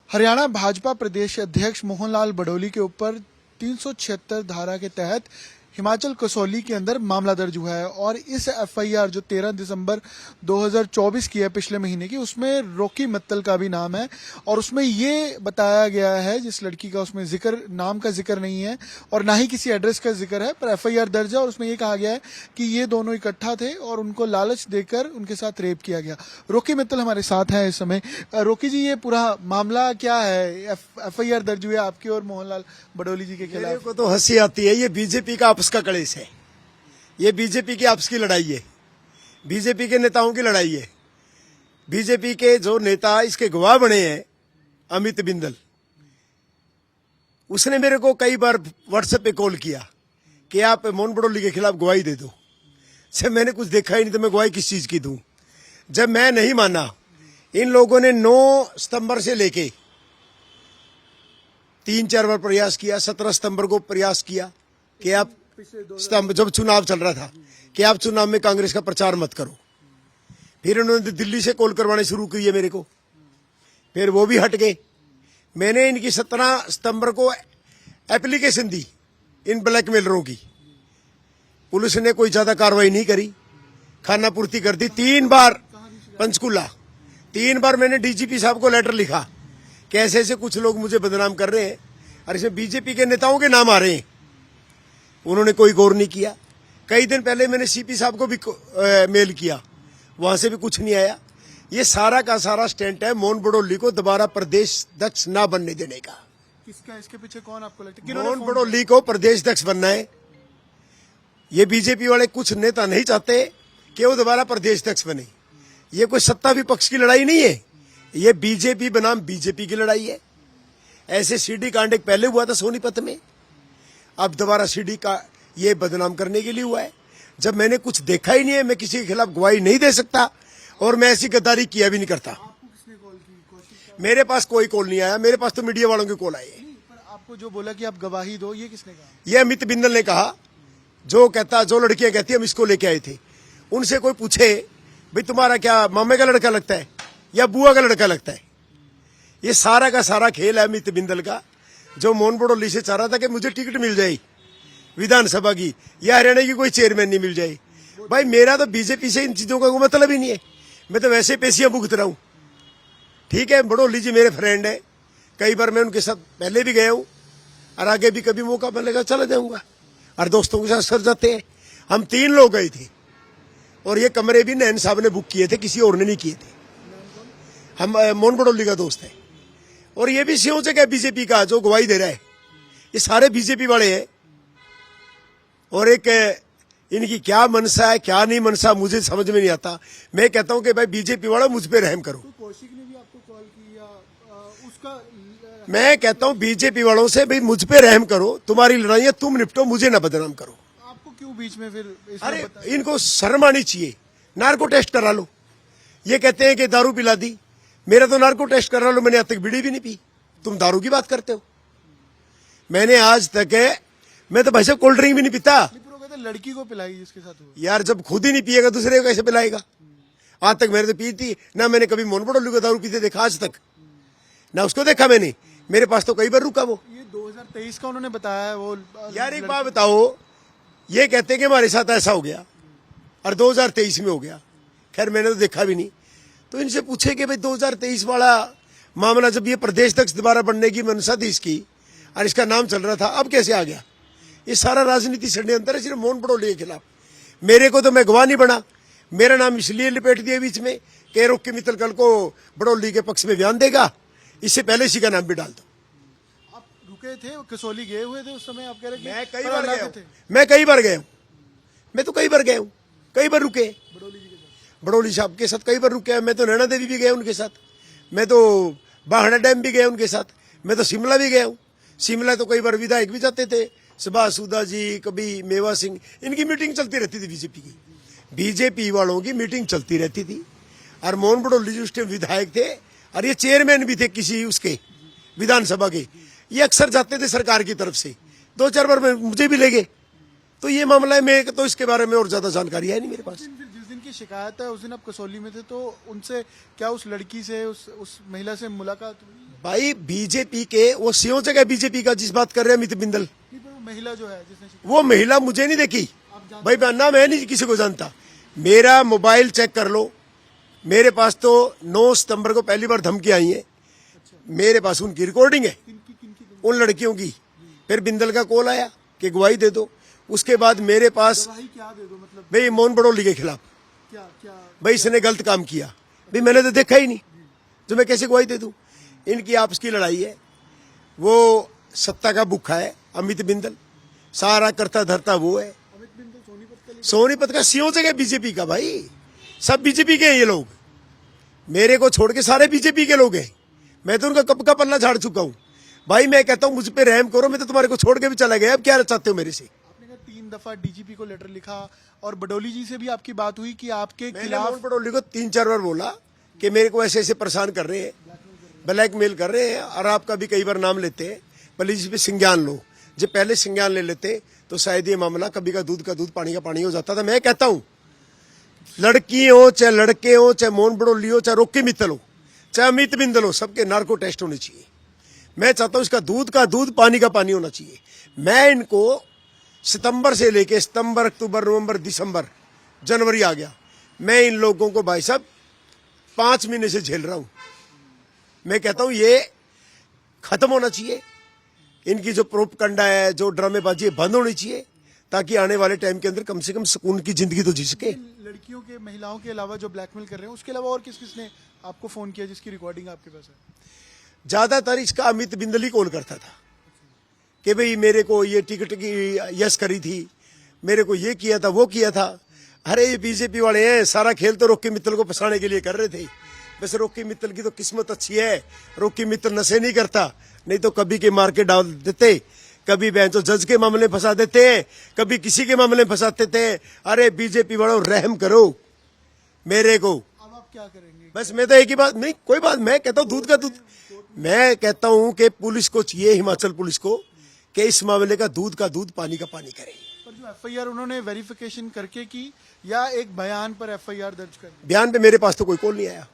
हरियाणा भाजपा प्रदेश अध्यक्ष मोहनलाल बडोली के ऊपर 376 धारा के तहत हिमाचल कसौली के अंदर मामला दर्ज हुआ है और इस एफआईआर जो 13 दिसंबर 2024 की है, पिछले महीने की, उसमें रॉकी मित्तल का भी नाम है और उसमें ये बताया गया है, जिस लड़की का उसमें नाम का जिक्र नहीं है और ना ही किसी एड्रेस का जिक्र है, पर एफआईआर दर्ज है और उसमें ये कहा गया है कि ये दोनों इकट्ठा थे और उनको लालच देकर उनके साथ रेप किया गया। रॉकी मित्तल हमारे साथ हैं इस समय। रॉकी जी, ये पूरा मामला क्या है? एफआईआर दर्ज हुई है आपकी और मोहनलाल बडोली जी के खिलाफ। मेरे को तो हंसी आती है। ये बीजेपी का आपस का कलेश है, ये बीजेपी की आपस की लड़ाई है, बीजेपी के नेताओं की लड़ाई है। बीजेपी के जो नेता इसके गवाह बने हैं, अमित बिंदल, उसने मेरे को कई बार व्हाट्सएप पे कॉल किया कि आप मोहन बडोली के खिलाफ गवाही दे दो। जब मैंने कुछ देखा ही नहीं तो मैं गवाही किस चीज की दूं? जब मैं नहीं माना, इन लोगों ने 9 सितंबर से लेके 3-4 बार प्रयास किया। 17 सितंबर को प्रयास किया कि आप जब चुनाव चल रहा था कि आप चुनाव में कांग्रेस का प्रचार मत करो। फिर उन्होंने दिल्ली से कॉल करवाने शुरू किए मेरे को, फिर वो भी हट गए। मैंने इनकी 17 सितंबर को एप्लीकेशन दी इन ब्लैकमेलरों की। पुलिस ने कोई ज्यादा कार्रवाई नहीं करी, खाना पूर्ति कर दी। 3 बार पंचकूला, 3 बार मैंने डीजीपी साहब को लेटर लिखा कि ऐसे ऐसे कुछ लोग मुझे बदनाम कर रहे हैं और इसमें बीजेपी के नेताओं के नाम आ रहे हैं। उन्होंने कोई गौर नहीं किया। कई दिन पहले मैंने सीपी साहब को भी मेल किया, वहां से भी कुछ नहीं आया। ये सारा का सारा स्टैंड है मोहन बडोली को दोबारा प्रदेश अध्यक्ष ना बनने देने का। किसका, इसके पीछे कौन आपको लगता है? मोहन बडोली को प्रदेश अध्यक्ष बनना है। ये बीजेपी वाले कुछ नेता नहीं चाहते कि वो दोबारा प्रदेश अध्यक्ष बने। ये कोई सत्ता विपक्ष की लड़ाई नहीं है, ये बीजेपी बनाम बीजेपी की लड़ाई है। ऐसे सीडी कांड एक पहले हुआ था सोनीपत में, अब दोबारा सीडी का ये बदनाम करने के लिए हुआ है। जब मैंने कुछ देखा ही नहीं है, मैं किसी के खिलाफ गवाही नहीं दे सकता और मैं ऐसी गद्दारी किया भी नहीं करता। आपको किसने कॉल की? मेरे पास कोई कॉल नहीं आया, मेरे पास तो मीडिया वालों के कॉल आए। पर आपको जो बोला कि आप गवाही दो, ये किसने कहा? ये अमित बिंदल ने कहा। जो लड़कियां कहती हम इसको लेके आए थे, उनसे कोई पूछे भाई तुम्हारा क्या मामे का लड़का लगता है या बुआ का लड़का लगता है? ये सारा का सारा खेल है अमित बिंदल का, जो मोहन बडोली से चाह रहा था कि मुझे टिकट मिल जाए विधानसभा की या हरियाणा की कोई चेयरमैन नहीं मिल जाए। भाई मेरा तो बीजेपी से इन चीजों का कोई मतलब ही नहीं है, मैं तो वैसे पेशियां भुगत रहा हूं। ठीक है, बडोली जी मेरे फ्रेंड है, कई बार मैं उनके साथ पहले भी गया हूं और आगे भी कभी मौका मिलेगा चला जाऊंगा और दोस्तों के साथ सर जाते हैं। हम 3 लोग गए थे और ये कमरे भी नैन साहब ने बुक किए थे, किसी और ने नहीं किए थे। हम मोहन बडोली का दोस्त है और ये भी सिंह जगह बीजेपी का जो गवाही दे रहा है, ये सारे बीजेपी वाले हैं। और एक इनकी क्या मनसा है क्या नहीं मनसा मुझे समझ में नहीं आता। मैं कहता हूं कि भाई बीजेपी वाला मुझ पे रहम करो। तो कौशिक ने भी आपको कॉल की या उसका? मैं कहता हूं बीजेपी वालों से भाई मुझ पे रहम करो, तुम्हारी लड़ाइयां तुम निपटो, मुझे ना बदनाम करो। आपको क्यों बीच में फिर अरे इनको शर्म आनी चाहिए। नार्को टेस्ट करा लो, ये कहते हैं कि दारू पिला दी, मेरा तो नार्को टेस्ट करा लो, मैंने आज तक बीड़ी भी नहीं पी, तुम दारू की बात करते हो। मैंने आज तक मैं तो भाई साहब कोल्ड ड्रिंक भी नहीं पीता। लड़की को पिलाई जिसके साथ हुआ। यार जब खुद ही नहीं पिएगा दूसरे को कैसे पिलाएगा? आज तक मैंने तो पी थी ना, मैंने कभी मोहन बडोली को दारू पीते देखा आज तक, ना उसको देखा मैंने। मेरे पास तो कई बार रुका वो। ये 2023 का उन्होंने बताया वो। यार एक बात बताओ, ये कहते हैं कि हमारे साथ ऐसा हो गया और 2023 में हो गया। खैर मैंने तो देखा भी नहीं, तो इनसे पूछे कि भाई 2023 वाला मामला, जब ये प्रदेश अध्यक्ष दोबारा बनने की मनसा थी इसकी और इसका नाम चल रहा था, अब कैसे आ गया? ये सारा राजनीति षड्यंत्र है सिर्फ मोहन बडोली के खिलाफ। मेरे को तो मैं गवाह नहीं बना, मेरा नाम इसलिए लिपेट दिया बीच में कि रॉकी मित्तल कल को बडोली के पक्ष में बयान देगा, इससे पहले इसी का नाम भी डाल दो। आप रुके थे, कसौली गए हुए थे उस समय? आप कह रहे मैं कई बार गया हूं, मैं कई बार गया हूं, मैं तो कई बार गया हूं, कई बार रुके बडोली साहब के साथ, कई बार रुके। मैं तो नैना देवी भी गया उनके साथ, मैं तो बाहड़ा डैम भी गया उनके साथ, मैं तो शिमला भी गया हूं। शिमला तो कई बार विधायक भी जाते थे, सुभाष सुधा जी, कभी मेवा सिंह, इनकी मीटिंग चलती रहती थी बीजेपी की। बीजेपी वालों की मीटिंग चलती रहती थी और मोहन बडोली जी उस टाइम विधायक थे और ये चेयरमैन भी थे किसी उसके विधानसभा के। ये अक्सर जाते थे सरकार की तरफ से, 2-4 बार मुझे भी ले गए। तो ये मामला है, मैं तो इसके बारे में और ज्यादा जानकारी है नहीं मेरे पास। जिस दिन की शिकायत है उस दिन आप कसौली में थे, तो उनसे क्या उस लड़की से उस महिला से मुलाकात हुई? भाई बीजेपी के वो सीओ जगह बीजेपी का जिस बात कर रहे हैं अमित बिंदल, नहीं, पर वो महिला जो है जिसने वो महिला मुझे नहीं देखी भाई, मैं नहीं किसी को जानता। मेरा मोबाइल चेक कर लो, मेरे पास तो 9 सितंबर को पहली बार धमकी आई है, मेरे पास उनकी रिकॉर्डिंग है उन लड़कियों की। फिर बिंदल का कॉल आया कि गवाही दे दो, उसके बाद मेरे पास क्या दे दो मतलब भाई मोहन बड़ौली के खिलाफ क्या क्या भाई इसने गलत काम किया, भाई मैंने तो देखा ही नहीं, तो मैं कैसे गवाही दे दूं। इनकी आपस की लड़ाई है, वो सत्ता का भूखा है अमित बिंदल, सारा करता धरता वो है। अमित बिंदल सोनीपत का सीओ जगह बीजेपी का, भाई सब बीजेपी के हैं ये लोग, मेरे को छोड़ के सारे बीजेपी के लोग हैं। मैं तो उनका कब का पल्ला झाड़ चुका हूं भाई। मैं कहता हूं मुझ पे रहम करो, मैं तो तुम्हारे को छोड़ के भी चला गया, अब क्या चाहते हो मेरे से। आपने कहा 3 दफा डीजीपी को लेटर लिखा और बडोली जी से भी आपकी बात हुई कि आपके मैंने खिलाफ मोहन बड़ौली को 3-4 बार बोला कि मेरे को ऐसे ऐसे परेशान कर रहे हैं, ब्लैकमेल कर रहे हैं, और आपका भी कई बार नाम लेते हैं, प्लीज इस पे संज्ञान लो। जब पहले संज्ञान ले लेते तो शायद ये मामला कभी का दूध पानी का पानी हो जाता था। मैं कहता हूं लड़की हो चाहे लड़के हो, चाहे मोहन बड़ौली हो, चाहे रॉकी मित्तल हो, चाहे अमित बिंदल हो, सबके नार्को टेस्ट होने चाहिए। मैं चाहता हूं इसका दूध का दूध पानी का पानी होना चाहिए। मैं इनको सितंबर से लेके सितंबर, अक्टूबर, नवंबर, दिसंबर, जनवरी आ गया, मैं इन लोगों को भाई साहब 5 महीने से झेल रहा हूं। मैं कहता हूं ये खत्म होना चाहिए, इनकी जो प्रोपगंडा है, जो ड्रामेबाजी है, बंद होनी चाहिए, ताकि आने वाले टाइम के अंदर कम से कम सुकून की जिंदगी तो जी सके। लड़कियों के महिलाओं के अलावा जो ब्लैकमेल कर रहे हैं उसके अलावा और किस किसने आपको फोन किया जिसकी रिकॉर्डिंग आपके पास है? ज्यादातर इसका अमित बिंदल ही कॉल करता था कि भाई मेरे को ये टिकट की यस करी थी, मेरे को ये किया था, वो किया था। अरे ये बीजेपी वाले हैं, सारा खेल तो रॉकी मित्तल को फंसाने के लिए कर रहे थे। वैसे रॉकी मित्तल की तो किस्मत अच्छी है, रॉकी मित्तल नशे नहीं करता, नहीं तो कभी के मार के डाल देते, कभी बहन तो जज के मामले फंसा देते, कभी किसी के मामले फंसाते थे। अरे बीजेपी वालों रहम करो मेरे को। अब आप क्या करेंगे? बस मैं तो एक ही बात, नहीं कोई बात, मैं कहता हूँ दूध का दूध। मैं कहता हूं कि पुलिस को चाहिए, हिमाचल पुलिस को, कि इस मामले का दूध पानी का पानी करे। पर जो एफआईआर उन्होंने वेरिफिकेशन करके की या एक बयान पर एफआईआर दर्ज कर? बयान पे मेरे पास तो कोई कॉल नहीं आया,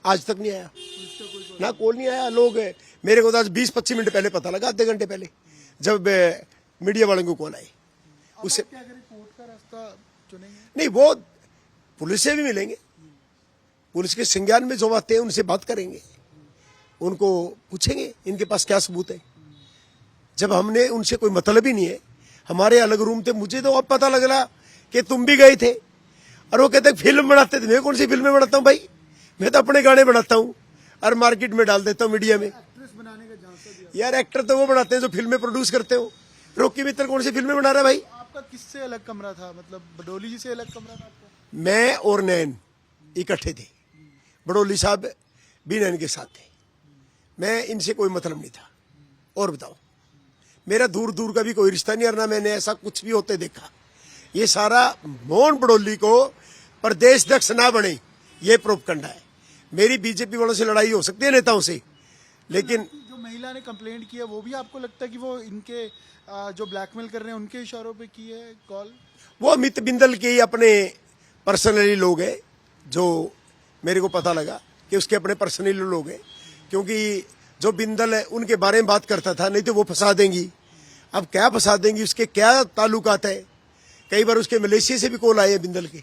आज तक नहीं आया ना, कॉल नहीं आया। लोग मेरे को तो आज 20-25 मिनट पहले पता लगा, आधे घंटे पहले, जब मीडिया वालों को कॉल आई। उससे क्या करें, कोर्ट का रास्ता चुनेंगे? नहीं, वो पुलिस से भी मिलेंगे, पुलिस के संज्ञान में जो बातें हैं उनसे बात करेंगे, उनको पूछेंगे इनके पास क्या सबूत है। जब हमने उनसे कोई मतलब ही नहीं है, हमारे अलग रूम थे, मुझे तो अब पता लग रहा कि तुम भी गए थे, और वो कहते फिल्म बनाते थे। मैं कौन सी फिल्में बनाता हूँ भाई, मैं तो अपने गाने बनाता हूँ और मार्केट में डाल देता हूँ, मीडिया में। एक्ट्रेस बनाने का झांसा दिया। यार एक्टर तो वो बनाते हैं जो फिल्में प्रोड्यूस करते हो, रॉकी मित्तल कौन सी फिल्में बना रहा है भाई। आपका किससे अलग कमरा था, मतलब बडोली जी से अलग कमरा था आपका? मैं और नैन इकट्ठे थे, बड़ौली साहब भी नैन के साथ थे, मैं इनसे कोई मतलब नहीं था। और बताओ, मेरा दूर दूर का भी कोई रिश्ता नहीं, और ना मैंने ऐसा कुछ भी होते देखा। ये सारा मोहन बड़ौली को प्रदेश अध्यक्ष ना बने, ये प्रोपगंडा है। मेरी बीजेपी वालों से लड़ाई हो सकती है, नेताओं से, लेकिन जो महिला ने कंप्लेंट किया वो भी आपको लगता है कि वो इनके जो ब्लैकमेल कर रहे हैं उनके इशारों पे की है कॉल? वो अमित बिंदल के ही अपने पर्सनली लोग हैं, जो मेरे को पता लगा कि उसके अपने पर्सनली लोग हैं, क्योंकि जो बिंदल है उनके बारे में बात करता था, नहीं तो वो फंसा देंगी। अब क्या फंसा देंगी, उसके क्या ताल्लुकात है। कई बार उसके मलेशिया से भी कॉल आए हैं बिंदल के,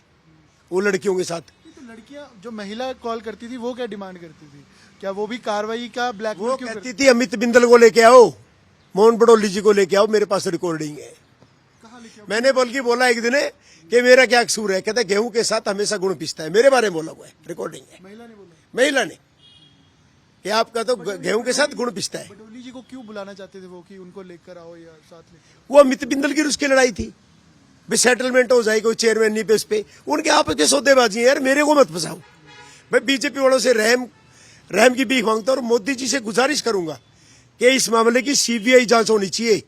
वो लड़कियों के साथ। तो लड़कियां, जो महिला कॉल करती थी वो क्या डिमांड करती थी? क्या वो भी कार्रवाई का ब्लैकमेल वो क्यों कहती थी अमित बिंदल को लेके आओ, मोहन बड़ौली जी को लेके आओ, मेरे पास रिकॉर्डिंग है। कहाँ लेके? मैंने बल्कि बोला एक दिन कि मेरा क्या कसूर है, कहता गेहूं के साथ हमेशा गुण पिसता है, मेरे बारे में बोला हुआ है, रिकॉर्डिंग है। महिला ने बोला, महिला ने कि आपका तो गेहूं के साथ गुण पिसता है। बडोली जी को क्यों बुलाना चाहते थे वो कि उनको लेकर आओ या साथ लेकर? वो अमित बिंदल की उसकी लड़ाई थी, भी सेटलमेंट हो जाए कोई चेयरमैन नहीं पे, उस पे उनके आपस के सौदेबाजी है। यार मेरे को मत फंसाओ, मैं बीजेपी वालों से रहम की भीख मांगता हूं, और मोदी जी से गुजारिश करूंगा कि इस मामले की सीबीआई जांच होनी चाहिए,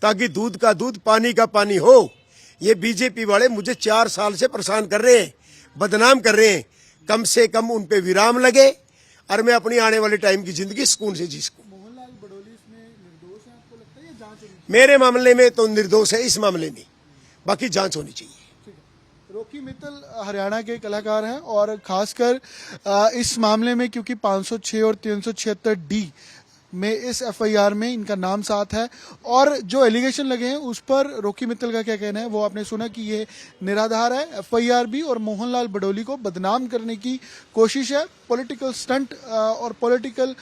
ताकि दूध का दूध पानी का पानी हो। ये बीजेपी वाले मुझे 4 साल से परेशान कर रहे हैं, बदनाम कर रहे हैं, कम से कम उन पे विराम लगे और मैं अपनी आने वाले टाइम की जिंदगी सुकून से जी सकूं। मोहनलाल बडोली इसमें निर्दोष है आपको लगता है या जांच होनी मेरे मामले में तो निर्दोष है, इस मामले में बाकी जांच होनी चाहिए। चाहिए? रॉकी मित्तल हरियाणा के कलाकार हैं और खासकर इस मामले में क्योंकि 506 और 376 डी में इस एफआईआर में इनका नाम साथ है और जो एलिगेशन लगे हैं उस पर रॉकी मित्तल का क्या कहना है वो आपने सुना कि ये निराधार है। एफआईआर भी और मोहनलाल बडोली को बदनाम करने की कोशिश है, पॉलिटिकल स्टंट और पॉलिटिकल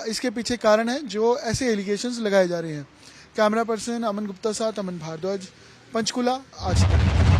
इसके पीछे कारण है जो ऐसे एलिगेशंस लगाए जा रहे हैं। कैमरा पर्सन अमन गुप्ता साथ अमन भारद्वाज, पंचकुला, आज तक।